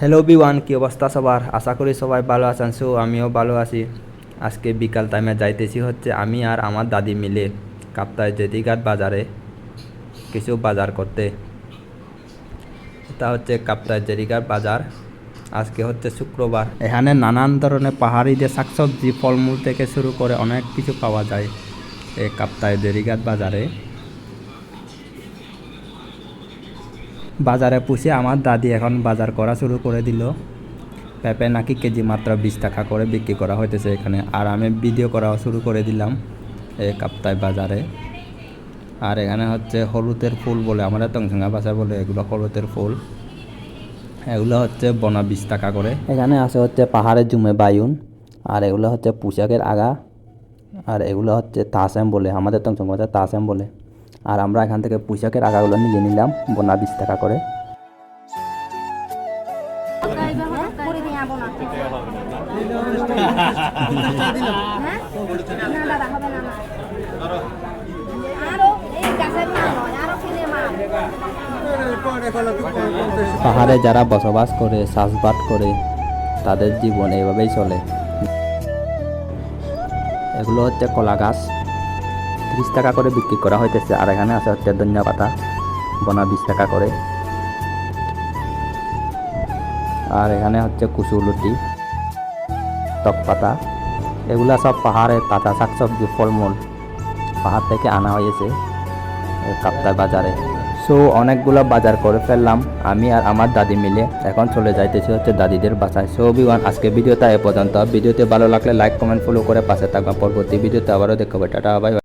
Hello বিওয়ান, কি অবস্থা সবার? আশা করি সবাই ভালো আছেন। সো আমিও ভালো আছি। আজকে বিকাল টাইমে যাইতেছি হচ্ছে আমি আর আমার দাদি মিলে কাপ্তাই জেটিঘাট বাজারে কিছু বাজার করতে। এটা হচ্ছে কাপ্তাই জেটিঘাট বাজার। আজকে হচ্ছে শুক্রবার। এখানে নানান ধরনের পাহাড়ি যে শাকসবজি ফলমূল থেকে শুরু করে অনেক কিছু পাওয়া যায় এই কাপ্তাই জেটিঘাট বাজারে। বাজারে পুষে আমার দাদি এখন বাজার করা শুরু করে দিল। পেঁপে নাকি কেজি মাত্র 20 টাকা করে বিক্রি করা হইতেছে এখানে। আর আমি ভিডিও করা শুরু করে দিলাম এই কাপ্তাই বাজারে। আর এখানে হচ্ছে হলুদের ফুল বলে, আমাদের টংসঙ্গা ভাষায় বলে এগুলো হলুদের ফুল। এগুলো হচ্ছে বনা 20 টাকা করে। এখানে আছে হচ্ছে পাহাড়ের জুমে বায়ুন। আর এগুলো হচ্ছে পোশাকের আগা। আর এগুলো হচ্ছে তাসেম বলে, আমাদের টংসঙ্গা ভাষায় তাসেম বলে। আর আমরা এখান থেকে পোশাকের আগাগুলো নিয়ে নিলাম বনা 20 টাকা করে। পাহাড়ে যারা বসবাস করে, চাষবাস করে, তাদের জীবন এইভাবেই চলে। এগুলো হচ্ছে কলা গাছ, 30 টাকা করে বিক্রি করা হইতেছে। আর এখানে আছে হচ্ছে ধনিয়া পাতা, বনা 20 টাকা করে। আর এখানে হচ্ছে কুচুলুটি, টক পাতা। এগুলা সব পাহাড়ে তাজা শাকসবজি ফলমূল পাহাড় থেকে আনা হয়েছে কাপ্তাই বাজারে। সো অনেকগুলো বাজার করে ফেললাম আমি আর আমার দাদি মিলে। এখন চলে যাইতেছি হচ্ছে দাদিদের বাসায়। সো বিওয়ান, আজকে ভিডিওটা এ পর্যন্ত। ভিডিওতে ভালো লাগলে লাইক কমেন্ট ফলো করে পাশে থাকবা। পরবর্তী ভিডিওতে আবারও দেখবো। Tata, by.